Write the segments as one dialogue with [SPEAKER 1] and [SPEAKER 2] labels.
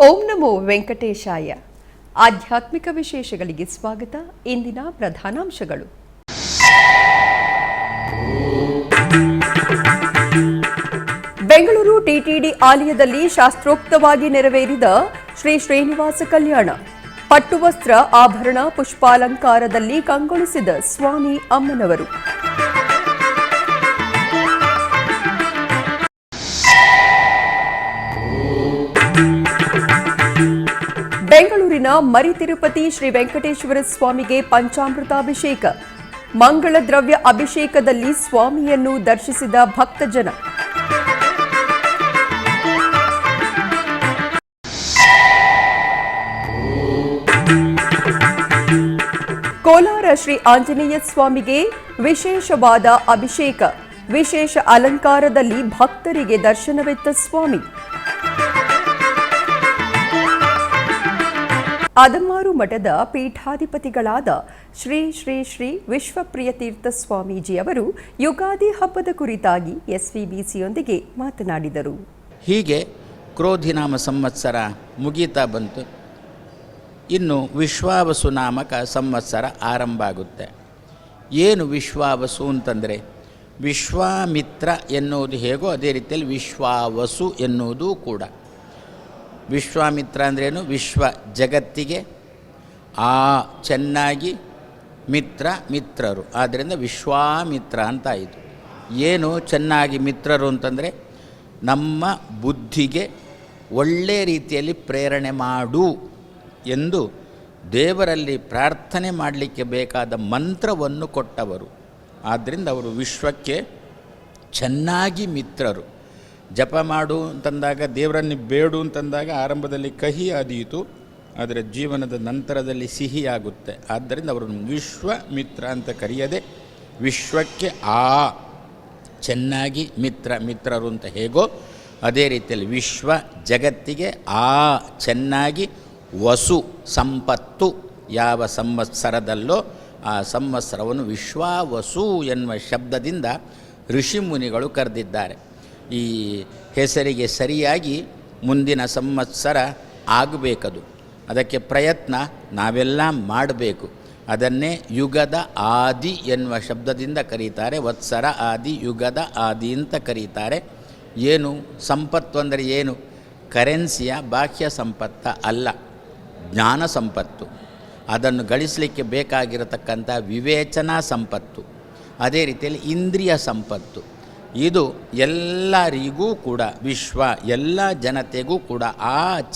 [SPEAKER 1] ಓಂ ನಮೋ ವೆಂಕಟೇಶಾಯ. ಆಧ್ಯಾತ್ಮಿಕ ವಿಶೇಷಗಳಿಗೆ ಸ್ವಾಗತ. ಇಂದಿನ ಪ್ರಧಾನಾಂಶಗಳು. ಬೆಂಗಳೂರು ಟಿಟಿಡಿ ಆಲಯದಲ್ಲಿ ಶಾಸ್ತ್ರೋಕ್ತವಾಗಿ ನೆರವೇರಿದ ಶ್ರೀ ಶ್ರೀನಿವಾಸ ಕಲ್ಯಾಣ. ಪಟ್ಟುವಸ್ತ್ರ ಆಭರಣ ಪುಷ್ಪಾಲಂಕಾರದಲ್ಲಿ ಕಂಗೊಳಿಸಿದ ಸ್ವಾಮಿ ಅಮ್ಮನವರು. ಬೆಂಗಳೂರಿನ ಮರಿ ತಿರುಪತಿ ಶ್ರೀ ವೆಂಕಟೇಶ್ವರ ಸ್ವಾಮಿಗೆ ಪಂಚಾಮೃತಾಭಿಷೇಕ. ಮಂಗಳ ದ್ರವ್ಯ ಅಭಿಷೇಕದಲ್ಲಿ ಸ್ವಾಮಿಯನ್ನು ದರ್ಶಿಸಿದ ಭಕ್ತಜನ. ಕೋಲಾರ ಶ್ರೀ ಆಂಜನೇಯ ಸ್ವಾಮಿಗೆ ವಿಶೇಷವಾದ ಅಭಿಷೇಕ. ವಿಶೇಷ ಅಲಂಕಾರದಲ್ಲಿ ಭಕ್ತರಿಗೆ ದರ್ಶನವಿತ್ತ ಸ್ವಾಮಿ. ಅದಮಾರು ಮಠದ ಪೀಠಾಧಿಪತಿಗಳಾದ ಶ್ರೀ ಶ್ರೀ ಶ್ರೀ ವಿಶ್ವಪ್ರಿಯತೀರ್ಥ ಸ್ವಾಮೀಜಿ ಅವರು ಯುಗಾದಿ ಹಬ್ಬದ ಕುರಿತಾಗಿ ಎಸ್ವಿಬಿಸಿಯೊಂದಿಗೆ ಮಾತನಾಡಿದರು.
[SPEAKER 2] ಹೀಗೆ ಕ್ರೋಧಿನಾಮ ಸಂವತ್ಸರ ಮುಗೀತಾ ಬಂತು. ಇನ್ನು ವಿಶ್ವಾವಸು ನಾಮಕ ಸಂವತ್ಸರ ಆರಂಭ ಆಗುತ್ತೆ. ಏನು ವಿಶ್ವಾವಸು ಅಂತಂದರೆ, ವಿಶ್ವಾಮಿತ್ರ ಎನ್ನುವುದು ಹೇಗೋ ಅದೇ ರೀತಿಯಲ್ಲಿ ವಿಶ್ವಾವಸು ಎನ್ನುವುದು ಕೂಡ. ವಿಶ್ವಾಮಿತ್ರ ಅಂದ್ರೇನು? ವಿಶ್ವ ಜಗತ್ತಿಗೆ ಚೆನ್ನಾಗಿ ಮಿತ್ರರು, ಆದ್ದರಿಂದ ವಿಶ್ವಾಮಿತ್ರ ಅಂತ ಆಯಿತು. ಏನು ಚೆನ್ನಾಗಿ ಮಿತ್ರರು ಅಂತಂದರೆ, ನಮ್ಮ ಬುದ್ಧಿಗೆ ಒಳ್ಳೆಯ ರೀತಿಯಲ್ಲಿ ಪ್ರೇರಣೆ ಮಾಡು ಎಂದು ದೇವರಲ್ಲಿ ಪ್ರಾರ್ಥನೆ ಮಾಡಲಿಕ್ಕೆ ಬೇಕಾದ ಮಂತ್ರವನ್ನು ಕೊಟ್ಟವರು. ಆದ್ದರಿಂದ ಅವರು ವಿಶ್ವಕ್ಕೆ ಚೆನ್ನಾಗಿ ಮಿತ್ರರು. ಜಪ ಮಾಡು ಅಂತಂದಾಗ, ದೇವರನ್ನು ಬೇಡು ಅಂತಂದಾಗ ಆರಂಭದಲ್ಲಿ ಕಹಿ ಆದೀತು, ಆದರೆ ಜೀವನದ ನಂತರದಲ್ಲಿ ಸಿಹಿಯಾಗುತ್ತೆ. ಆದ್ದರಿಂದ ಅವರನ್ನು ವಿಶ್ವಮಿತ್ರ ಅಂತ ಕರೆಯದೆ ವಿಶ್ವಕ್ಕೆ ಚೆನ್ನಾಗಿ ಮಿತ್ರರು ಅಂತ ಹೇಗೋ ಅದೇ ರೀತಿಯಲ್ಲಿ ವಿಶ್ವ ಜಗತ್ತಿಗೆ ಚೆನ್ನಾಗಿ ವಸು ಸಂಪತ್ತು ಯಾವ ಸಂವತ್ಸರದಲ್ಲೋ ಆ ಸಂವತ್ಸರವನ್ನು ವಿಶ್ವಾವಸು ಎನ್ನುವ ಶಬ್ದದಿಂದ ಋಷಿಮುನಿಗಳು ಕರೆದಿದ್ದಾರೆ. ಈ ಹೆಸರಿಗೆ ಸರಿಯಾಗಿ ಮುಂದಿನ ಸಂವತ್ಸರ ಆಗಬೇಕದು. ಅದಕ್ಕೆ ಪ್ರಯತ್ನ ನಾವೆಲ್ಲ ಮಾಡಬೇಕು. ಅದನ್ನೇ ಯುಗದ ಆದಿ ಎನ್ನುವ ಶಬ್ದದಿಂದ ಕರೀತಾರೆ. ವತ್ಸರ ಆದಿ, ಯುಗದ ಆದಿ ಅಂತ ಕರೀತಾರೆ. ಏನು ಸಂಪತ್ತು ಅಂದರೆ ಏನು? ಕರೆನ್ಸಿಯ ಬಾಹ್ಯ ಸಂಪತ್ತ ಅಲ್ಲ, ಜ್ಞಾನ ಸಂಪತ್ತು. ಅದನ್ನು ಗಳಿಸಲಿಕ್ಕೆ ಬೇಕಾಗಿರತಕ್ಕಂಥ ವಿವೇಚನಾ ಸಂಪತ್ತು, ಅದೇ ರೀತಿಯಲ್ಲಿ ಇಂದ್ರಿಯ ಸಂಪತ್ತು. ಇದು ಎಲ್ಲರಿಗೂ ಕೂಡ, ವಿಶ್ವ ಎಲ್ಲ ಜನತೆಗೂ ಕೂಡ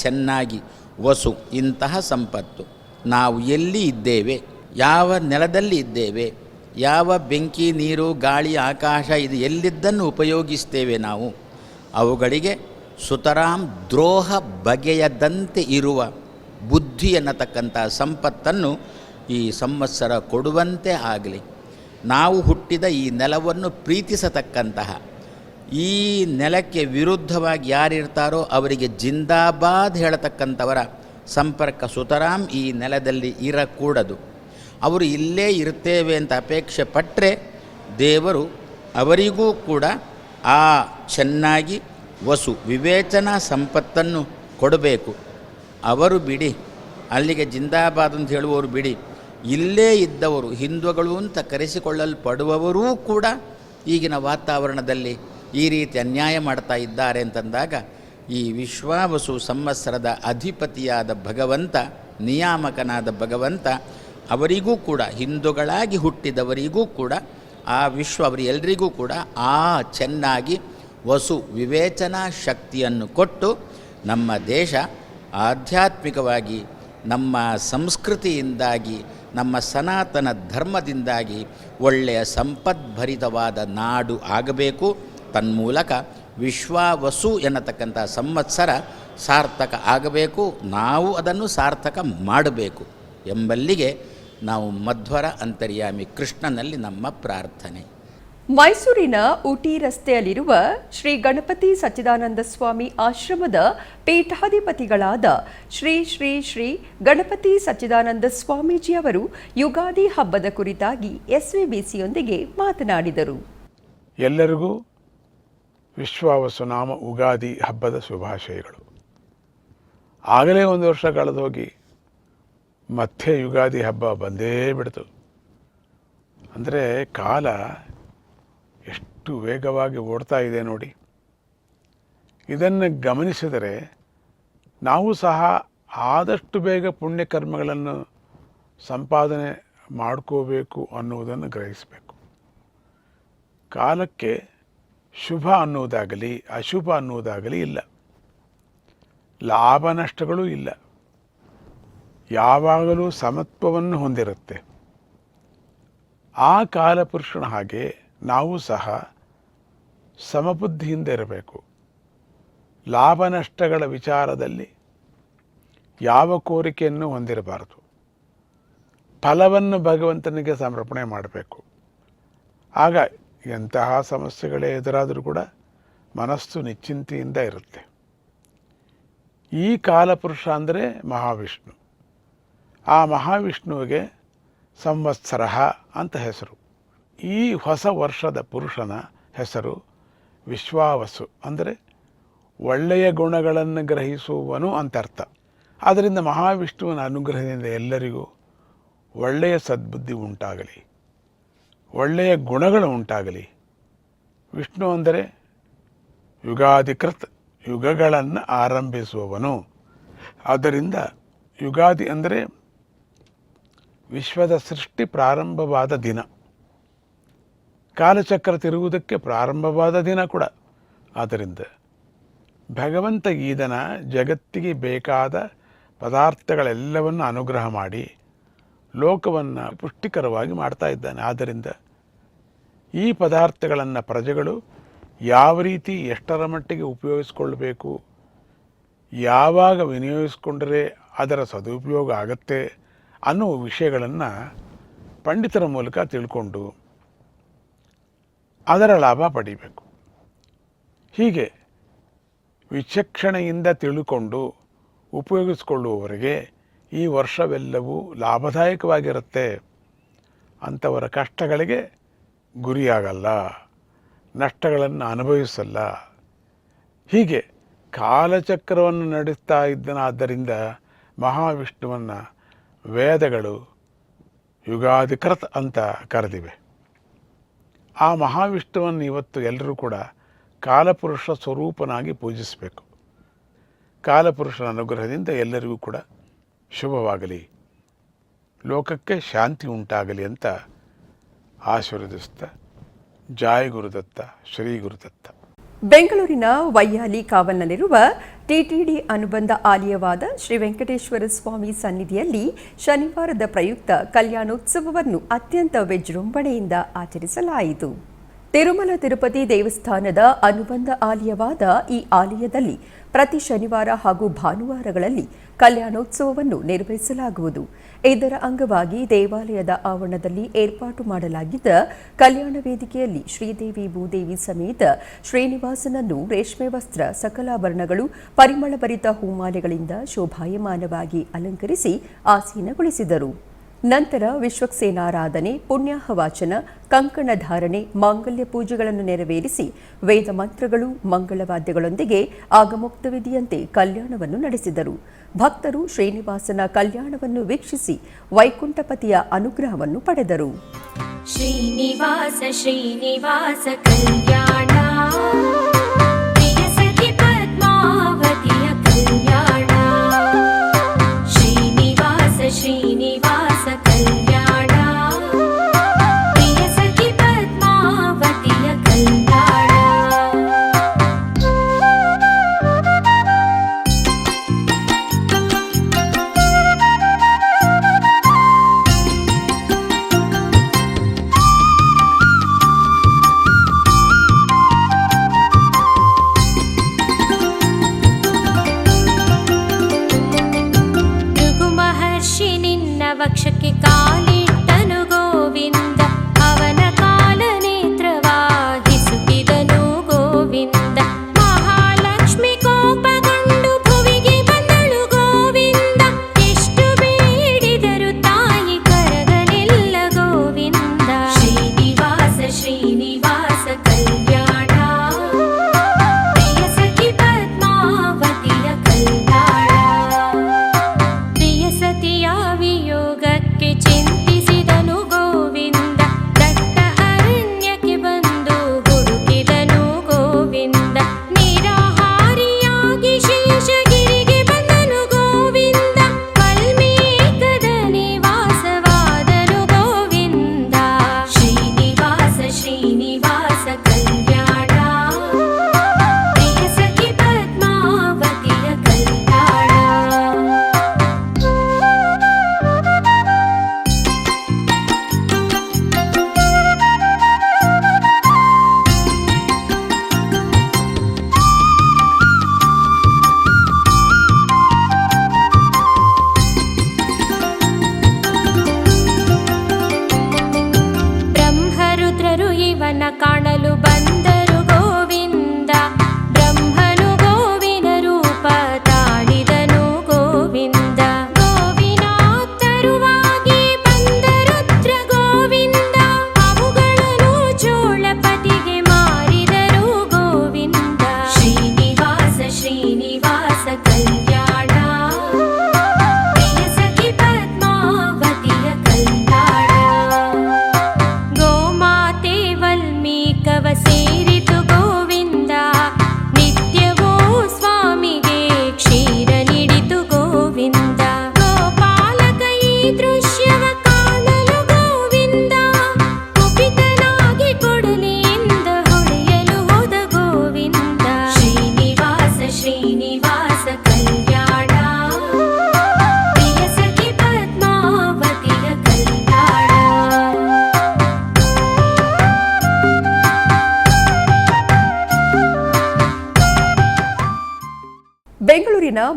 [SPEAKER 2] ಚೆನ್ನಾಗಿ ವಸು ಇಂತಹ ಸಂಪತ್ತು. ನಾವು ಎಲ್ಲಿ ಇದ್ದೇವೆ, ಯಾವ ನೆಲದಲ್ಲಿ ಇದ್ದೇವೆ, ಯಾವ ಬೆಂಕಿ ನೀರು ಗಾಳಿ ಆಕಾಶ ಇದು ಎಲ್ಲಿದ್ದನ್ನು ಉಪಯೋಗಿಸ್ತೇವೆ ನಾವು, ಅವುಗಳಿಗೆ ಸುತರಾಂ ದ್ರೋಹ ಬಗೆಯದಂತೆ ಇರುವ ಬುದ್ಧಿ ಎನ್ನತಕ್ಕಂಥ ಸಂಪತ್ತನ್ನು ಈ ಸಂವತ್ಸರ ಕೊಡುವಂತೆ ಆಗಲಿ. ನಾವು ಹುಟ್ಟಿದ ಈ ನೆಲವನ್ನು ಪ್ರೀತಿಸತಕ್ಕಂತಹ, ಈ ನೆಲಕ್ಕೆ ವಿರುದ್ಧವಾಗಿ ಯಾರಿರ್ತಾರೋ ಅವರಿಗೆ ಜಿಂದಾಬಾದ್ ಹೇಳತಕ್ಕಂಥವರ ಸಂಪರ್ಕ ಸುತರಾಂ ಈ ನೆಲದಲ್ಲಿ ಇರಕೂಡದು. ಅವರು ಇಲ್ಲೇ ಇರ್ತೇವೆ ಅಂತ ಅಪೇಕ್ಷೆ ಪಟ್ಟರೆ ದೇವರು ಅವರಿಗೂ ಕೂಡ ಚೆನ್ನಾಗಿ ವಸು ವಿವೇಚನಾ ಸಂಪತ್ತನ್ನು ಕೊಡಬೇಕು. ಅವರು ಬಿಡಿ, ಅಲ್ಲಿಗೆ ಜಿಂದಾಬಾದ್ ಅಂತ ಹೇಳುವವರು ಬಿಡಿ, ಇಲ್ಲೇ ಇದ್ದವರು ಹಿಂದೂಗಳು ಅಂತ ಕರೆಸಿಕೊಳ್ಳಲ್ಪಡುವವರೂ ಕೂಡ ಈಗಿನ ವಾತಾವರಣದಲ್ಲಿ ಈ ರೀತಿ ಅನ್ಯಾಯ ಮಾಡ್ತಾ ಇದ್ದಾರೆ ಅಂತಂದಾಗ, ಈ ವಿಶ್ವಾವಸು ಸಂವತ್ಸರದ ಅಧಿಪತಿಯಾದ ಭಗವಂತ, ನಿಯಾಮಕನಾದ ಭಗವಂತ ಅವರಿಗೂ ಕೂಡ, ಹಿಂದೂಗಳಾಗಿ ಹುಟ್ಟಿದವರಿಗೂ ಕೂಡ ಅವರೆಲ್ಲರಿಗೂ ಕೂಡ ಚೆನ್ನಾಗಿ ವಸು ವಿವೇಚನಾ ಶಕ್ತಿಯನ್ನು ಕೊಟ್ಟು ನಮ್ಮ ದೇಶ ಆಧ್ಯಾತ್ಮಿಕವಾಗಿ, ನಮ್ಮ ಸಂಸ್ಕೃತಿಯಿಂದಾಗಿ, ನಮ್ಮ ಸನಾತನ ಧರ್ಮದಿಂದಾಗಿ ಒಳ್ಳೆಯ ಸಂಪದ್ಭರಿತವಾದ ನಾಡು ಆಗಬೇಕು. ತನ್ಮೂಲಕ ವಿಶ್ವಾವಸು ಎನ್ನತಕ್ಕಂಥ ಸಂವತ್ಸರ ಸಾರ್ಥಕ ಆಗಬೇಕು. ನಾವು ಅದನ್ನು ಸಾರ್ಥಕ ಮಾಡಬೇಕು ಎಂಬಲ್ಲಿಗೆ ನಾವು ಮಧ್ವರ ಅಂತರ್ಯಾಮಿ ಕೃಷ್ಣನಲ್ಲಿ ನಮ್ಮ ಪ್ರಾರ್ಥನೆ.
[SPEAKER 1] ಮೈಸೂರಿನ ಊಟಿ ರಸ್ತೆಯಲ್ಲಿರುವ ಶ್ರೀ ಗಣಪತಿ ಸಚ್ಚಿದಾನಂದ ಸ್ವಾಮಿ ಆಶ್ರಮದ ಪೀಠಾಧಿಪತಿಗಳಾದ ಶ್ರೀ ಶ್ರೀ ಶ್ರೀ ಗಣಪತಿ ಸಚ್ಚಿದಾನಂದ ಸ್ವಾಮೀಜಿ ಅವರು ಯುಗಾದಿ ಹಬ್ಬದ ಕುರಿತಾಗಿ ಎಸ್ವಿಬಿಸಿಯೊಂದಿಗೆ ಮಾತನಾಡಿದರು.
[SPEAKER 3] ಎಲ್ಲರಿಗೂ ವಿಶ್ವಾವಸುನಾಮ ಉಗಾದಿ ಹಬ್ಬದ ಶುಭಾಶಯಗಳು. ಆಗಲೇ ಒಂದು ವರ್ಷ ಕಳೆದು ಹೋಗಿ ಮತ್ತೆ ಯುಗಾದಿ ಹಬ್ಬ ಬಂದೇ ಬಿಡ್ತು. ಅಂದರೆ ಕಾಲ ಎಷ್ಟು ವೇಗವಾಗಿ ಓಡ್ತಾ ಇದೆ ನೋಡಿ. ಇದನ್ನು ಗಮನಿಸಿದರೆ ನಾವು ಸಹ ಆದಷ್ಟು ಬೇಗ ಪುಣ್ಯಕರ್ಮಗಳನ್ನು ಸಂಪಾದನೆ ಮಾಡ್ಕೋಬೇಕು ಅನ್ನುವುದನ್ನು ಗ್ರಹಿಸಬೇಕು. ಕಾಲಕ್ಕೆ ಶುಭ ಅನ್ನುವುದಾಗಲಿ ಅಶುಭ ಅನ್ನುವುದಾಗಲಿ ಇಲ್ಲ, ಲಾಭ ನಷ್ಟಗಳೂ ಇಲ್ಲ, ಯಾವಾಗಲೂ ಸಮತ್ವವನ್ನು ಹೊಂದಿರುತ್ತೆ. ಆ ಕಾಲಪುರುಷನ ಹಾಗೆ ನಾವು ಸಹ ಸಮಬುದ್ಧಿಯಿಂದ ಇರಬೇಕು. ಲಾಭ ನಷ್ಟಗಳ ವಿಚಾರದಲ್ಲಿ ಯಾವ ಕೋರಿಕೆಯನ್ನು ಹೊಂದಿರಬಾರದು. ಫಲವನ್ನು ಭಗವಂತನಿಗೆ ಸಮರ್ಪಣೆ ಮಾಡಬೇಕು. ಆಗ ಎಂತಹ ಸಮಸ್ಯೆಗಳೇ ಎದುರಾದರೂ ಕೂಡ ಮನಸ್ಸು ನಿಶ್ಚಿಂತೆಯಿಂದ ಇರುತ್ತೆ. ಈ ಕಾಲಪುರುಷ ಅಂದರೆ ಮಹಾವಿಷ್ಣು. ಆ ಮಹಾವಿಷ್ಣುವಿಗೆ ಸಂವತ್ಸರ ಅಂತ ಹೆಸರು. ಈ ಹೊಸ ವರ್ಷದ ಪುರುಷನ ಹೆಸರು ವಿಶ್ವಾವಸು, ಅಂದರೆ ಒಳ್ಳೆಯ ಗುಣಗಳನ್ನು ಗ್ರಹಿಸುವವನು ಅಂತ ಅರ್ಥ. ಆದ್ದರಿಂದ ಮಹಾವಿಷ್ಣುವಿನ ಅನುಗ್ರಹದಿಂದ ಎಲ್ಲರಿಗೂ ಒಳ್ಳೆಯ ಸದ್ಬುದ್ಧಿ ಉಂಟಾಗಲಿ, ಒಳ್ಳೆಯ ಗುಣಗಳು ಉಂಟಾಗಲಿ. ವಿಷ್ಣು ಅಂದರೆ ಯುಗಾಧಿಕೃತ್, ಯುಗಗಳನ್ನು ಆರಂಭಿಸುವವನು. ಆದ್ದರಿಂದ ಯುಗಾದಿ ಅಂದರೆ ವಿಶ್ವದ ಸೃಷ್ಟಿ ಪ್ರಾರಂಭವಾದ ದಿನ, ಕಾಲಚಕ್ರ ತಿರುಗುವುದಕ್ಕೆ ಪ್ರಾರಂಭವಾದ ದಿನ ಕೂಡ. ಆದ್ದರಿಂದ ಭಗವಂತ ಈ ದಿನ ಜಗತ್ತಿಗೆ ಬೇಕಾದ ಪದಾರ್ಥಗಳೆಲ್ಲವನ್ನು ಅನುಗ್ರಹ ಮಾಡಿ ಲೋಕವನ್ನು ಪುಷ್ಟಿಕರವಾಗಿ ಮಾಡ್ತಾ ಇದ್ದಾನೆ. ಆದ್ದರಿಂದ ಈ ಪದಾರ್ಥಗಳನ್ನು ಪ್ರಜೆಗಳು ಯಾವ ರೀತಿ ಎಷ್ಟರ ಮಟ್ಟಿಗೆ ಉಪಯೋಗಿಸ್ಕೊಳ್ಬೇಕು, ಯಾವಾಗ ವಿನಿಯೋಗಿಸ್ಕೊಂಡರೆ ಅದರ ಸದುಪಯೋಗ ಆಗತ್ತೆ ಅನ್ನುವ ವಿಷಯಗಳನ್ನು ಪಂಡಿತರ ಮೂಲಕ ತಿಳ್ಕೊಂಡು ಅದರ ಲಾಭ ಪಡಿಬೇಕು. ಹೀಗೆ ವಿಚಕ್ಷಣೆಯಿಂದ ತಿಳ್ಕೊಂಡು ಉಪಯೋಗಿಸಿಕೊಳ್ಳುವವರೆಗೆ ಈ ವರ್ಷವೆಲ್ಲವೂ ಲಾಭದಾಯಕವಾಗಿರುತ್ತೆ. ಅಂಥವರ ಕಷ್ಟಗಳಿಗೆ ಗುರಿಯಾಗಲ್ಲ, ನಷ್ಟಗಳನ್ನು ಅನುಭವಿಸಲ್ಲ. ಹೀಗೆ ಕಾಲಚಕ್ರವನ್ನು ನಡೆಸ್ತಾ ಇದ್ದನಾದ್ದರಿಂದ ಮಹಾವಿಷ್ಣುವನ್ನು ವೇದಗಳು ಯುಗಾಧಿಕೃತ್ ಅಂತ ಕರೆದಿವೆ. ಆ ಮಹಾವಿಷ್ಣುವನ್ನು ಇವತ್ತು ಎಲ್ಲರೂ ಕೂಡ ಕಾಲಪುರುಷ ಸ್ವರೂಪನಾಗಿ ಪೂಜಿಸಬೇಕು. ಕಾಲಪುರುಷನ ಅನುಗ್ರಹದಿಂದ ಎಲ್ಲರಿಗೂ ಕೂಡ ಶುಭವಾಗಲಿ, ಲೋಕಕ್ಕೆ ಶಾಂತಿ ಉಂಟಾಗಲಿ ಅಂತ ಆಶೀರ್ವದಿಸ್ತಾ, ಜೈ ಗುರುದತ್ತ, ಶ್ರೀ ಗುರುದತ್ತ.
[SPEAKER 1] ಬೆಂಗಳೂರಿನ ವೈಯಾಲಿ ಕಾವಲ್ನಲ್ಲಿರುವ ಟಿಟಿಡಿ ಅನುಬಂಧ ಆಲಯವಾದ ಶ್ರೀ ವೆಂಕಟೇಶ್ವರ ಸ್ವಾಮಿ ಸನ್ನಿಧಿಯಲ್ಲಿ ಶನಿವಾರದ ಪ್ರಯುಕ್ತ ಕಲ್ಯಾಣೋತ್ಸವವನ್ನು ಅತ್ಯಂತ ವಿಜೃಂಭಣೆಯಿಂದ ಆಚರಿಸಲಾಯಿತು. ತಿರುಮಲ ತಿರುಪತಿ ದೇವಸ್ಥಾನದ ಅನುಬಂಧ ಆಲಯವಾದ ಈ ಆಲಯದಲ್ಲಿ ಪ್ರತಿ ಶನಿವಾರ ಹಾಗೂ ಭಾನುವಾರಗಳಲ್ಲಿ ಕಲ್ಯಾಣೋತ್ಸವವನ್ನು ನಿರ್ವಹಿಸಲಾಗುವುದು. ಇದರ ಅಂಗವಾಗಿ ದೇವಾಲಯದ ಆವರಣದಲ್ಲಿ ಏರ್ಪಾಟು ಮಾಡಲಾಗಿದ್ದ ಕಲ್ಯಾಣ ವೇದಿಕೆಯಲ್ಲಿ ಶ್ರೀದೇವಿ ಭೂದೇವಿ ಸಮೇತ ಶ್ರೀನಿವಾಸನನ್ನು ರೇಷ್ಮೆ ವಸ್ತ್ರ, ಸಕಲಾಭರಣಗಳು, ಪರಿಮಳಭರಿತ ಹೂಮಾಲೆಗಳಿಂದ ಶೋಭಾಯಮಾನವಾಗಿ ಅಲಂಕರಿಸಿ ಆಸೀನಗೊಳಿಸಿದರು. ನಂತರ ವಿಶ್ವಕ್ಸೇನಾರಾಧನೆ, ಪುಣ್ಯಾಹ ವಾಚನ, ಕಂಕಣ ಧಾರಣೆ, ಮಾಂಗಲ್ಯ ಪೂಜೆಗಳನ್ನು ನೆರವೇರಿಸಿ ವೇದ ಮಂತ್ರಗಳು, ಮಂಗಳವಾದ್ಯಗಳೊಂದಿಗೆ ಆಗಮೋಕ್ತ ವಿಧಿಯಂತೆ ಕಲ್ಯಾಣವನ್ನು ನಡೆಸಿದರು. ಭಕ್ತರು ಶ್ರೀನಿವಾಸನ ಕಲ್ಯಾಣವನ್ನು ವೀಕ್ಷಿಸಿ ವೈಕುಂಠಪತಿಯ ಅನುಗ್ರಹವನ್ನು ಪಡೆದರು.
[SPEAKER 4] ಶ್ರೀನಿವಾಸ ಶ್ರೀನಿವಾಸ ಕಲ್ಯಾಣ, ಶ್ರೀನಿವಾಸ ಕಲ್ಯಾಣ, ಪ್ರಿಯ ಸಖಿ ಪದ್ಮಾವತಿಯ ಕಲ್ಯಾಣ.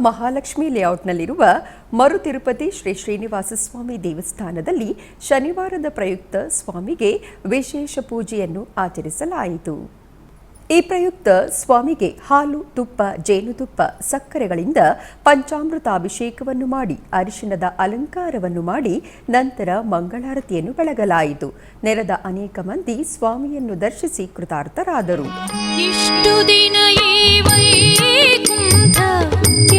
[SPEAKER 1] ಮಹಾಲಕ್ಷ್ಮಿ ಲೇಔಟ್ನಲ್ಲಿರುವ ಮರು ತಿರುಪತಿ ಶ್ರೀ ಶ್ರೀನಿವಾಸ ಸ್ವಾಮಿ ದೇವಸ್ಥಾನದಲ್ಲಿ ಶನಿವಾರದ ಪ್ರಯುಕ್ತ ಸ್ವಾಮಿಗೆ ವಿಶೇಷ ಪೂಜೆಯನ್ನು ಆಚರಿಸಲಾಯಿತು. ಈ ಪ್ರಯುಕ್ತ ಸ್ವಾಮಿಗೆ ಹಾಲು, ತುಪ್ಪ, ಜೇನುತುಪ್ಪ, ಸಕ್ಕರೆಗಳಿಂದ ಪಂಚಾಮೃತಾಭಿಷೇಕವನ್ನು ಮಾಡಿ ಅರಿಶಿಣದ ಅಲಂಕಾರವನ್ನು ಮಾಡಿ ನಂತರ ಮಂಗಳಾರತಿಯನ್ನು ಬೆಳಗಲಾಯಿತು. ನೆರೆದ ಅನೇಕ ಮಂದಿ ಸ್ವಾಮಿಯನ್ನು ದರ್ಶಿಸಿ ಕೃತಾರ್ಥರಾದರು.
[SPEAKER 5] ಇಷ್ಟು ದಿನ ಈ ವೈಕುಂಠ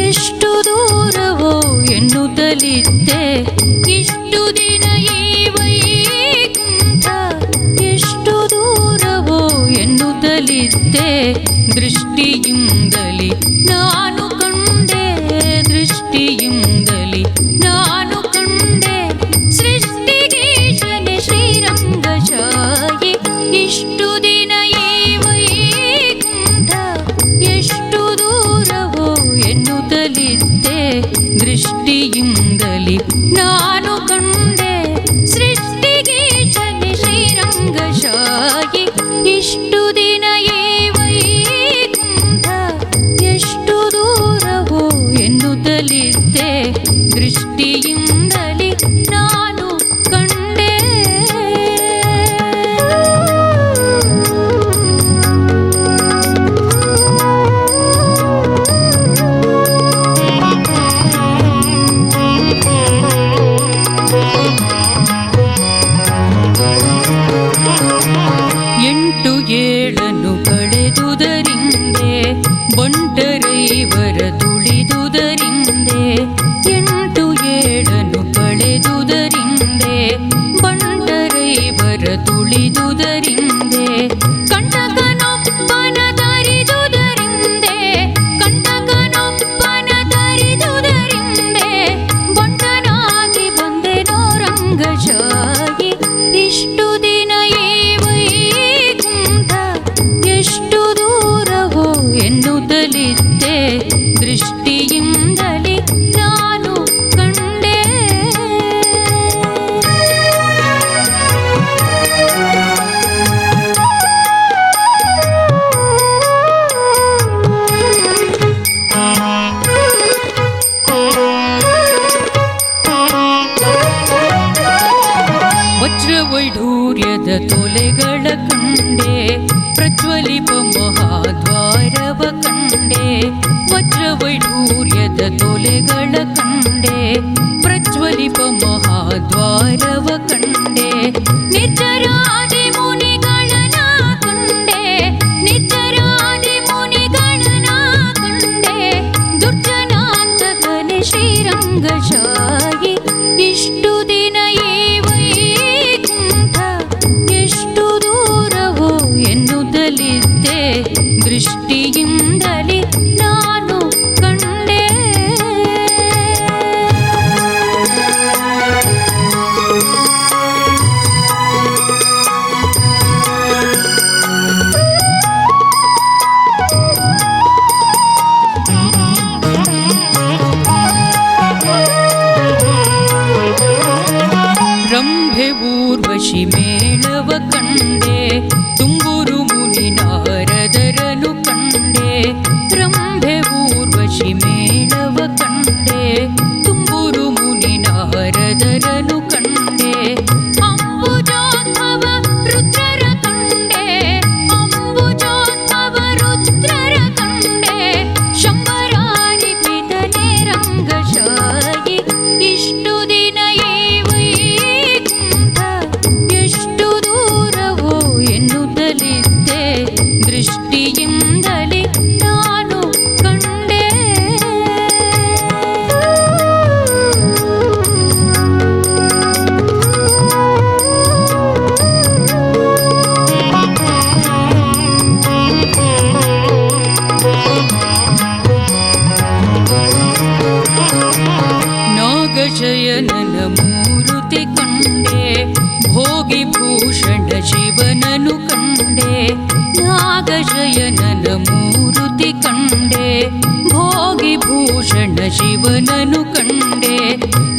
[SPEAKER 5] ಎಷ್ಟು ದೂರವೋ ಎನ್ನುತ್ತಲಿದ್ದೆ, ಇಷ್ಟು ದಿನ ಈ ವೈಕುಂಠ ಎಷ್ಟು ದೂರವೋ ಎನ್ನುತ್ತಲಿದ್ದೆ, ದೃಷ್ಟಿಯಿಂದಲಿ ನಾನು ಕಂಡೆ, ದೃಷ್ಟಿಯಿಂದಲಿ ನಾನು ಕಂಡೆ, ಸೃಷ್ಟಿಗೀಶನೆ ಶ್ರೀರಂಗಶಾಹಿ. ಇಷ್ಟು ದಿನ ಈ ವೈಕುಂಠ ಎಷ್ಟು ದೂರವೋ ಎನ್ನುತ್ತಲಿದ್ದೆ, ದೃಷ್ಟಿಯಿಂದಲಿ ನಾನು ಕಂಡೆ, ಸೃಷ್ಟಿಗೀಶನೆ ಶ್ರೀರಂಗಶಾಹಿ. ಇಷ್ಟು ದಿನ ಈ ವೈಕುಂಠ ಎಷ್ಟು ದೂರವೋ ಎನ್ನುತ್ತಲಿದ್ದೆ, ದೃಷ್ಟಿಯಿಂದಲಿ ನಾನು ಕಂಡೆ. ಎಂಟು ಏಳನ್ನು ಕಳೆದುದರಿಂದೆ ಬಂಟರೈವರ ತುಳಿದುದರಿಂದೆ, ಎಂಟು ಏಳನ್ನು ಕಳೆದುದರಿಂದೆ ಬಂಟರೈವರ ತುಳಿದುದರಿಂದೆ, ಕಂಟಕನೊಬ್ಬನ ತರಿದುದರಿಂದೆ, ಕಂಟಕನೊಬ್ಬನ ತರಿದುದರಿಂದೆ, ಬಂಟನಾಗಿ ಬಂದೆನೋ ರಂಗಶಾಹಿ. ಇಷ್ಟು ದಿನ ಈ ವೈಕುಂಠ ಎಷ್ಟು ದೂರವೋ ಎನ್ನುತ್ತಲಿದ್ದೆ, ದೃಷ್ಟಿಯಿಂದಲಿ ನಾನು ಕಂಡೆ. ವಜ್ರವೈಢೂರ್ಯದ ತೊಲೆಗಳ ಕಂಡೆ, ಪ್ರಜ್ವಲಿಪ ಮಹಾದ್ವಾರವ ಕಂಡೆ, ವಜ್ರವೈಢೂರ್ಯದ ತೊಲೆಗಳ ಕಂಡೆ, ಪ್ರಜ್ವಲಿಪ ಮಹಾದ್ವಾರವ ಕಂಡೆ, ನಿರ್ಜರಾದಿ ಮುನಿಗಳನ ಕಂಡೆ, ನಿರ್ಜರಾದಿ ಮುನಿಗಳನ ಕಂಡೆ, ದುರ್ಜನಾಂತಕನೆ ಶ್ರೀರಂಗಶಾಹಿ. ಇಷ್ಟು ದಿನ ಈ ವೈಕುಂಠ ಎಷ್ಟು ದೂರವೋ ಎನ್ನುತ್ತಲಿದ್ದೆ, ದೃಷ್ಟಿಯಿಂದಲಿ ನಾನು ಕಂಡೆ. ರಂಭೆ ಊರ್ವಶಿ ಮೇಳವ ಕಂಡೆ, ತುಂಬುರು ಮುನಿ ನಾರದರನು ಕಂಡೆ, ರಂಭೆ ಊರ್ವಶಿ ಮೇಳವ ಕಂಡೆ, ತುಂಬುರು ಮುನಿ ನಾರದರನು ಕಂಡೆ, ಅಂಬುಜೋದ್ಭವ ರುದ್ರರ ಕಂಡೆ, ಅಂಬುಜೋದ್ಭವ ರುದ್ರರ ಕಂಡೆ, ಶಂಬರಾರಿ ಪಿತನೆ ರಂಗಶಾಹಿ. ಇಷ್ಟು ದಿನ ಈ ವೈಕುಂಠ ಎಷ್ಟು ದೂರವೋ ಎನ್ನುತ್ತಲಿದ್ದೆ, ದೃಷ್ಟಿಯಿಂದಲಿ ನಾನು ಕಂಡೆ. ನಾಗಶಯನನ ಮೂರುತಿ ಕಂಡೆ, ಭೋಗಿ ಭೂಷಣ ಶಿವನನು ಕಂಡೆ, ನಾಗಶಯನನ ಮೂರುತಿ ಕಂಡೆ, ಭೋಗಿ ಭೂಷಣ ಶಿವನನು ಕಂಡೆ,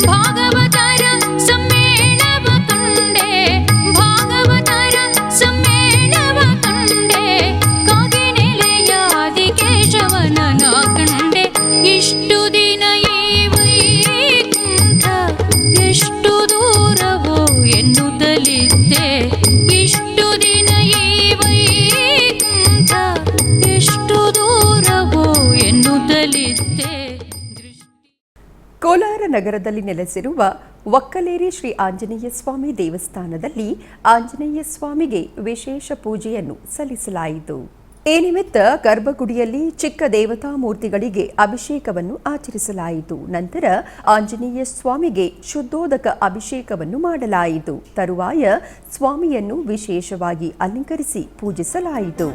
[SPEAKER 5] ಭಾಗವತರ ಸಮ್ಮೇಳವ ಕಂಡೆ, ಭಾಗವತರ ಸಮ್ಮೇಳವ ಕಂಡೆ, ಕಾಗಿನೆಲೆಯಾದಿ ಕೇಶವನನ ಕಂಡೆ. ಇಷ್ಟು
[SPEAKER 1] ನಗರದಲ್ಲಿ ನೆಲೆಸಿರುವ ಒಕ್ಕಲೇರಿ ಶ್ರೀ ಆಂಜನೇಯ ಸ್ವಾಮಿ ದೇವಸ್ಥಾನದಲ್ಲಿ ಆಂಜನೇಯ ಸ್ವಾಮಿಗೆ ವಿಶೇಷ ಪೂಜೆಯನ್ನು ಸಲ್ಲಿಸಲಾಯಿತು. ಈ ನಿಮಿತ್ತ ಗರ್ಭಗುಡಿಯಲ್ಲಿ ಚಿಕ್ಕ ದೇವತಾ ಮೂರ್ತಿಗಳಿಗೆ ಅಭಿಷೇಕವನ್ನು ಆಚರಿಸಲಾಯಿತು. ನಂತರ ಆಂಜನೇಯ ಸ್ವಾಮಿಗೆ ಶುದ್ಧೋದಕ ಅಭಿಷೇಕವನ್ನು ಮಾಡಲಾಯಿತು. ತರುವಾಯ ಸ್ವಾಮಿಯನ್ನು ವಿಶೇಷವಾಗಿ ಅಲಂಕರಿಸಿ ಪೂಜಿಸಲಾಯಿತು.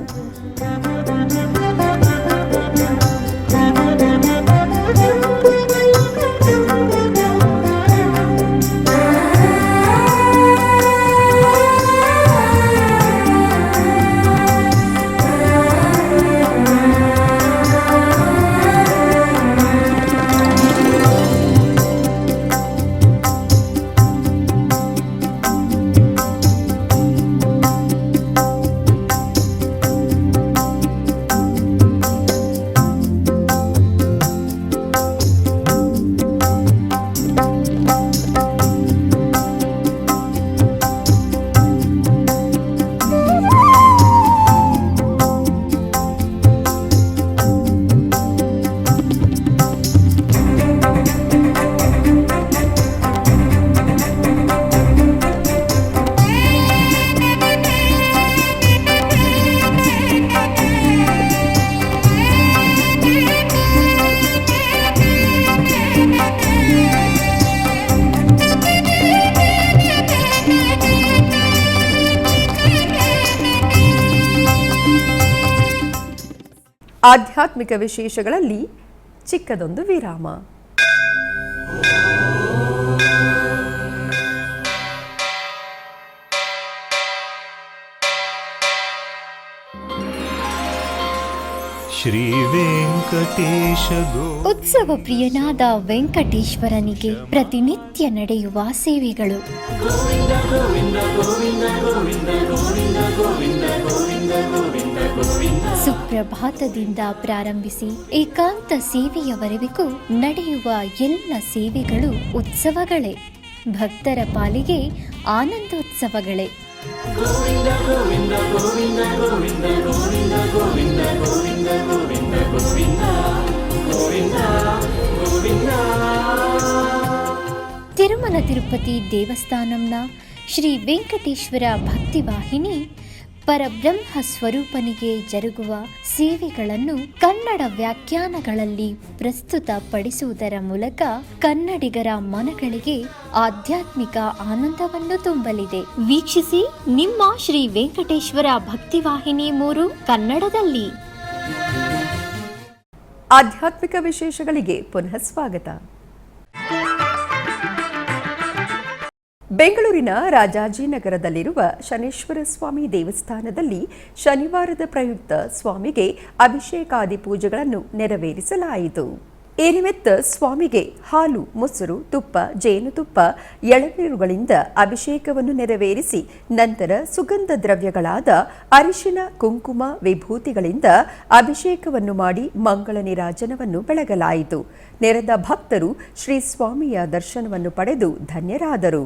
[SPEAKER 1] ಆಧ್ಯಾತ್ಮಿಕ ವಿಶೇಷಗಳಲ್ಲಿ ಚಿಕ್ಕದೊಂದು ವಿರಾಮ.
[SPEAKER 6] ಶ್ರೀ ವೆಂಕಟೇಶ
[SPEAKER 7] ಉತ್ಸವ ಪ್ರಿಯನಾದ ವೆಂಕಟೇಶ್ವರನಿಗೆ ಪ್ರತಿನಿತ್ಯ ನಡೆಯುವ ಸೇವೆಗಳು. ಸುಪ್ರಭಾತದಿಂದ ಪ್ರಾರಂಭಿಸಿ ಏಕಾಂತ ಸೇವೆಯವರೆಗೂ ನಡೆಯುವ ಎಲ್ಲ ಸೇವೆಗಳು ಉತ್ಸವಗಳೇ. ಭಕ್ತರ ಪಾಲಿಗೆ ಆನಂದೋತ್ಸವಗಳೇ. ತಿರುಮಲ ತಿರುಪತಿ ದೇವಸ್ಥಾನಂನ ಶ್ರೀ ವೆಂಕಟೇಶ್ವರ ಭಕ್ತಿವಾಹಿನಿ ಪರಬ್ರಹ್ಮ ಸ್ವರೂಪನಿಗೆ ಜರುಗುವ ಸೇವೆಗಳನ್ನು ಕನ್ನಡ ವ್ಯಾಖ್ಯಾನಗಳಲ್ಲಿ ಪ್ರಸ್ತುತಪಡಿಸುವುದರ ಮೂಲಕ ಕನ್ನಡಿಗರ ಮನಗಳಿಗೆ ಆಧ್ಯಾತ್ಮಿಕ ಆನಂದವನ್ನು ತುಂಬಲಿದೆ. ವೀಕ್ಷಿಸಿ ನಿಮ್ಮ ಶ್ರೀ ವೆಂಕಟೇಶ್ವರ ಭಕ್ತಿವಾಹಿನಿ 3 ಕನ್ನಡದಲ್ಲಿ.
[SPEAKER 1] ಆಧ್ಯಾತ್ಮಿಕ ವಿಶೇಷಗಳಿಗೆ ಪುನಃ ಸ್ವಾಗತ. ಬೆಂಗಳೂರಿನ ರಾಜಾಜಿನಗರದಲ್ಲಿರುವ ಶನೇಶ್ವರ ಸ್ವಾಮಿ ದೇವಸ್ಥಾನದಲ್ಲಿ ಶನಿವಾರದ ಪ್ರಯುಕ್ತ ಸ್ವಾಮಿಗೆ ಅಭಿಷೇಕಾದಿ ಪೂಜೆಗಳನ್ನು ನೆರವೇರಿಸಲಾಯಿತು. ಈ ನಿಮಿತ್ತ ಸ್ವಾಮಿಗೆ ಹಾಲು, ಮೊಸರು, ತುಪ್ಪ, ಜೇನುತುಪ್ಪ, ಎಳನೀರುಗಳಿಂದ ಅಭಿಷೇಕವನ್ನು ನೆರವೇರಿಸಿ ನಂತರ ಸುಗಂಧ ದ್ರವ್ಯಗಳಾದ ಅರಿಶಿನ, ಕುಂಕುಮ, ವಿಭೂತಿಗಳಿಂದ ಅಭಿಷೇಕವನ್ನು ಮಾಡಿ ಮಂಗಳ ನೀರಾಜನವನ್ನು ಬೆಳಗಲಾಯಿತು. ನೆರೆದ ಭಕ್ತರು ಶ್ರೀ ಸ್ವಾಮಿಯ ದರ್ಶನವನ್ನು ಪಡೆದು ಧನ್ಯರಾದರು.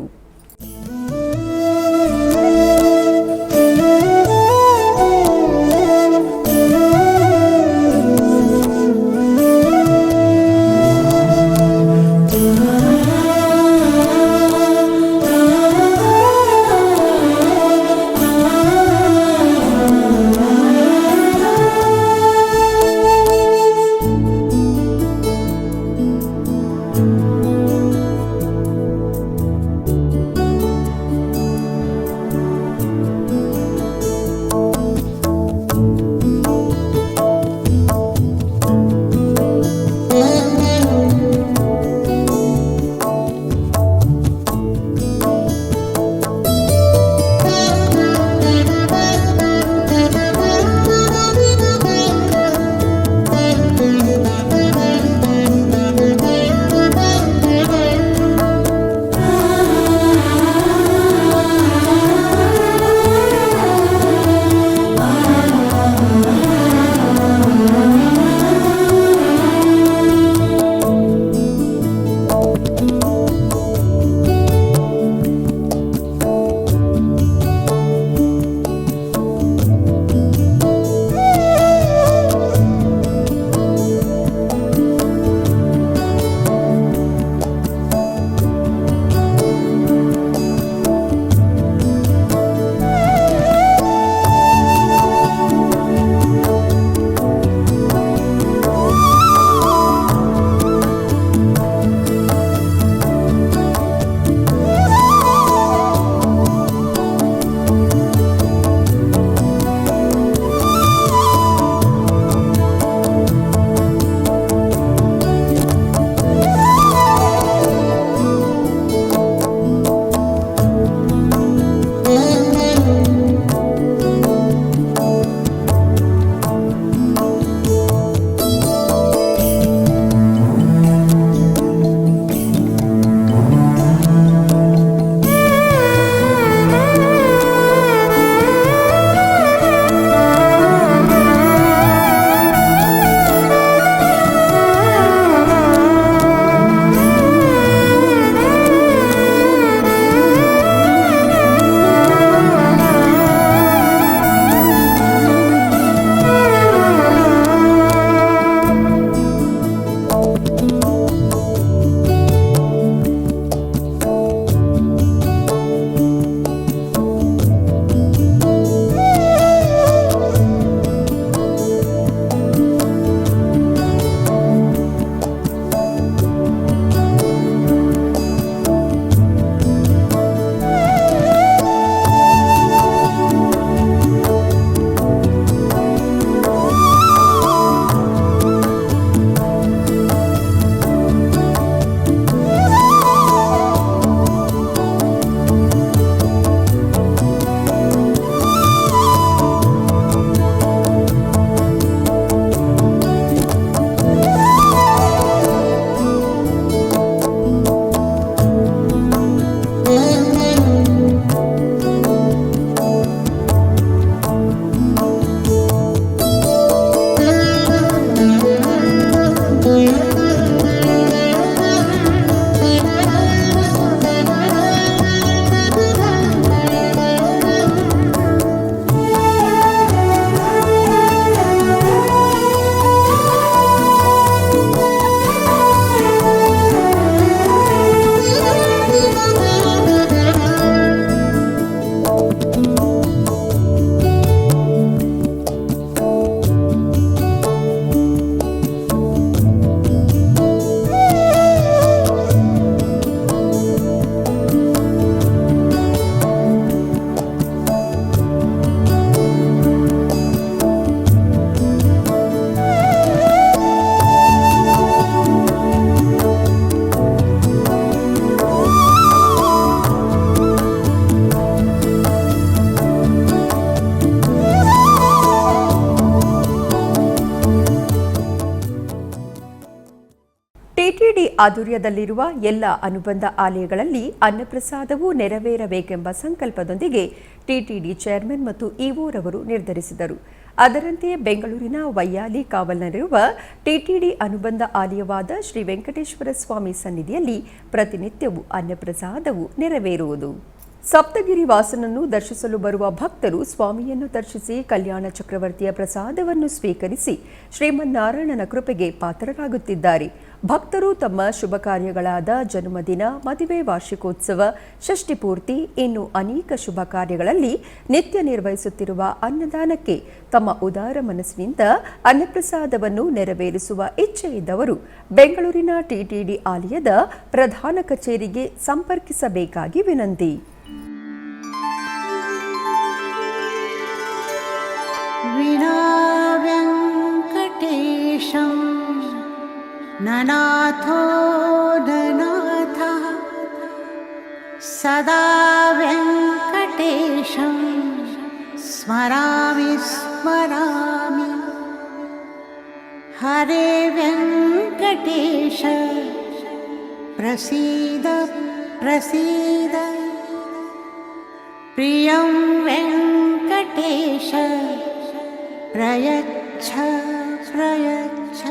[SPEAKER 1] ಆಧ್ವರ್ಯದಲ್ಲಿರುವ ಎಲ್ಲ ಅನುಬಂಧ ಆಲಯಗಳಲ್ಲಿ ಅನ್ನಪ್ರಸಾದವೂ ನೆರವೇರಬೇಕೆಂಬ ಸಂಕಲ್ಪದೊಂದಿಗೆ ಟಿಟಿಡಿ ಚೇರ್ಮನ್ ಮತ್ತು ಇಒರವರು ನಿರ್ಧರಿಸಿದರು. ಅದರಂತೆಯೇ ಬೆಂಗಳೂರಿನ ವೈಯಾಲಿ ಕಾವಲ್ನಲ್ಲಿರುವ ಟಿಟಿಡಿ ಅನುಬಂಧ ಆಲಯವಾದ ಶ್ರೀ ವೆಂಕಟೇಶ್ವರ ಸ್ವಾಮಿ ಸನ್ನಿಧಿಯಲ್ಲಿ ಪ್ರತಿನಿತ್ಯವೂ ಅನ್ನಪ್ರಸಾದವು ನೆರವೇರುವುದು. ಸಪ್ತಗಿರಿ ವಾಸನನ್ನು ದರ್ಶಿಸಲು ಬರುವ ಭಕ್ತರು ಸ್ವಾಮಿಯನ್ನು ದರ್ಶಿಸಿ ಕಲ್ಯಾಣ ಚಕ್ರವರ್ತಿಯ ಪ್ರಸಾದವನ್ನು ಸ್ವೀಕರಿಸಿ ಶ್ರೀಮನ್ನಾರಾಯಣನ ಕೃಪೆಗೆ ಪಾತ್ರರಾಗುತ್ತಿದ್ದಾರೆ. ಭಕ್ತರು ತಮ್ಮ ಶುಭ ಕಾರ್ಯಗಳಾದ ಜನ್ಮದಿನ, ಮದುವೆ, ವಾರ್ಷಿಕೋತ್ಸವ, ಷಷ್ಠಿ ಪೂರ್ತಿ, ಇನ್ನು ಅನೇಕ ಶುಭ ಕಾರ್ಯಗಳಲ್ಲಿ ನಿತ್ಯ ನಿರ್ವಹಿಸುತ್ತಿರುವ ಅನ್ನದಾನಕ್ಕೆ ತಮ್ಮ ಉದಾರ ಮನಸ್ಸಿನಿಂದ ಅನ್ನಪ್ರಸಾದವನ್ನು ನೆರವೇರಿಸುವ ಇಚ್ಛೆ ಇದ್ದವರು ಬೆಂಗಳೂರಿನ ಟಿಟಿಡಿ ಆಲಯದ ಪ್ರಧಾನ ಕಚೇರಿಗೆ ಸಂಪರ್ಕಿಸಬೇಕಾಗಿ ವಿನಂತಿ.
[SPEAKER 8] ವಿನಾ ವೆಂಕಟೇಶಂ ನನಾಥೋ ನನಾಥಃ ಸದಾ ವೆಂಕಟೇಶಂ ಸ್ಮರಾಮಿ ಸ್ಮರಾಮಿ. ಹರೇ ವೆಂಕಟೇಶ ಪ್ರಸೀದ ಪ್ರಸೀದ. ಪ್ರಿಯಂ ವೆಂಕಟೇಶ ಪ್ರಯಚ್ಛ ಪ್ರಯಚ್ಛ.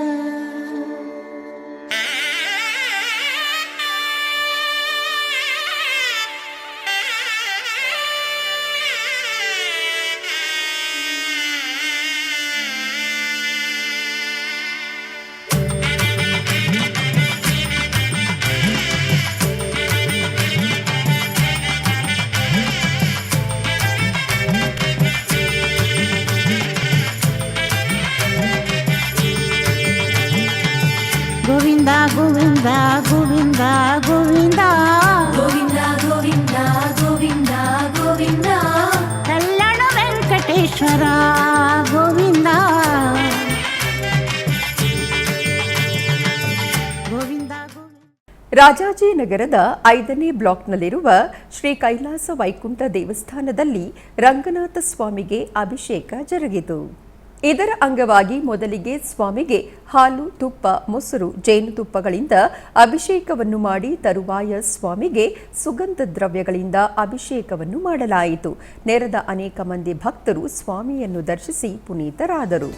[SPEAKER 8] ಗೋವಿಂದ ಗೋವಿಂದ ಗೋವಿಂದ ಗೋವಿಂದ
[SPEAKER 4] ಗೋವಿಂದ ಗೋವಿಂದ ಗೋವಿಂದ ಗೋವಿಂದ
[SPEAKER 8] ಕಲ್ಯಾಣ ವೆಂಕಟೇಶ್ವರ ಗೋವಿಂದ ಗೋವಿಂದ ಗೋವಿಂದ.
[SPEAKER 1] ರಾಜಾಜಿನಗರದ 5ನೇ ಬ್ಲಾಕ್ನಲ್ಲಿರುವ ಶ್ರೀ ಕೈಲಾಸ ವೈಕುಂಠ ದೇವಸ್ಥಾನದಲ್ಲಿ ರಂಗನಾಥ ಸ್ವಾಮಿಗೆ ಅಭಿಷೇಕ ಜರುಗಿತು. ಇದರ ಅಂಗವಾಗಿ ಮೊದಲಿಗೆ ಸ್ವಾಮಿಗೆ ಹಾಲು, ತುಪ್ಪ, ಮೊಸರು, ಜೇನುತುಪ್ಪಗಳಿಂದ ಅಭಿಷೇಕವನ್ನು ಮಾಡಿ ತರುವಾಯ ಸ್ವಾಮಿಗೆ ಸುಗಂಧ ದ್ರವ್ಯಗಳಿಂದ ಅಭಿಷೇಕವನ್ನು ಮಾಡಲಾಯಿತು. ನೆರೆದ ಅನೇಕ ಮಂದಿ ಭಕ್ತರು ಸ್ವಾಮಿಯನ್ನು ದರ್ಶಿಸಿ ಪುನೀತರಾದರು.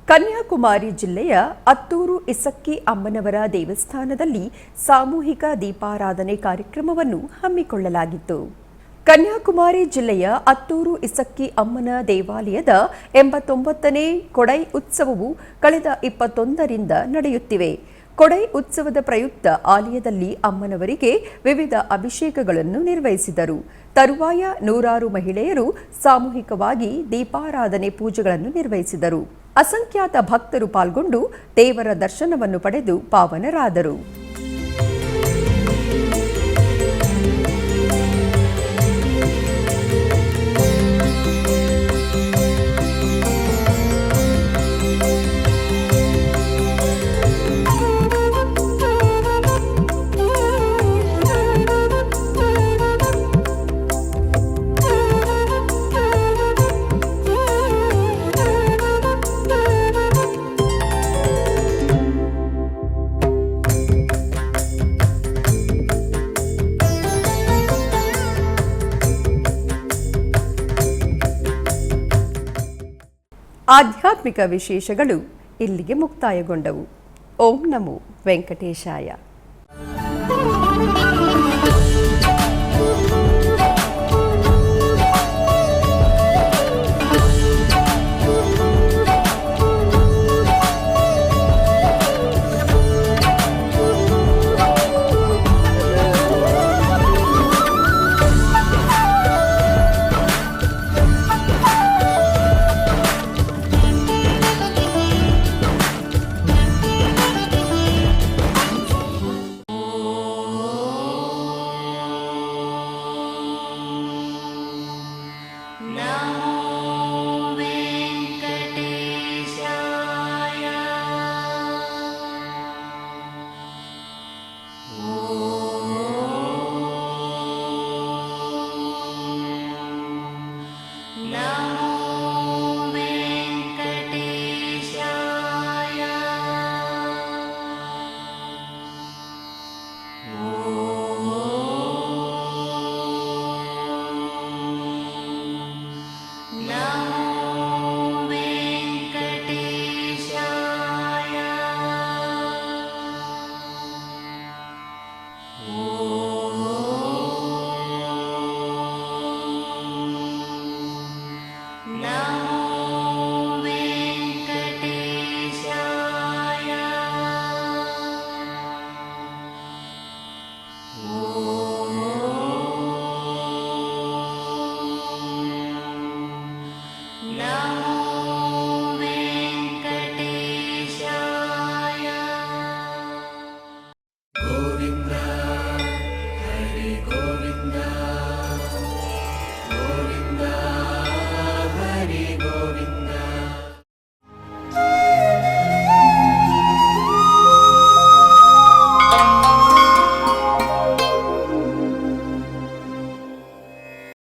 [SPEAKER 1] ಕನ್ಯಾಕುಮಾರಿ ಜಿಲ್ಲೆಯ ಅತ್ತೂರು ಇಸಕ್ಕಿ ಅಮ್ಮನವರ ದೇವಸ್ಥಾನದಲ್ಲಿ ಸಾಮೂಹಿಕ ದೀಪಾರಾಧನೆ ಕಾರ್ಯಕ್ರಮವನ್ನು ಹಮ್ಮಿಕೊಳ್ಳಲಾಗಿತ್ತು. ಕನ್ಯಾಕುಮಾರಿ ಜಿಲ್ಲೆಯ ಅತ್ತೂರು ಇಸಕ್ಕಿ ಅಮ್ಮನ ದೇವಾಲಯದ 89ನೇ ಕೊಡೈ ಉತ್ಸವವು ಕಳೆದ 21ರಿಂದ ನಡೆಯುತ್ತಿವೆ. ಕೊಡೈ ಉತ್ಸವದ ಪ್ರಯುಕ್ತ ಆಲಯದಲ್ಲಿ ಅಮ್ಮನವರಿಗೆ ವಿವಿಧ ಅಭಿಷೇಕಗಳನ್ನು ನಿರ್ವಹಿಸಿದರು. ತರುವಾಯ ನೂರಾರು ಮಹಿಳೆಯರು ಸಾಮೂಹಿಕವಾಗಿ ದೀಪಾರಾಧನೆ ಪೂಜೆಗಳನ್ನು ನಿರ್ವಹಿಸಿದರು. ಅಸಂಖ್ಯಾತ ಭಕ್ತರು ಪಾಲ್ಗೊಂಡು ದೇವರ ದರ್ಶನವನ್ನು ಪಡೆದು ಪಾವನರಾದರು. ಆಧ್ಯಾತ್ಮಿಕ ವಿಶೇಷಗಳು ಇಲ್ಲಿಗೆ ಮುಕ್ತಾಯಗೊಂಡವು. ಓಂ ನಮೋ ವೆಂಕಟೇಶಾಯ.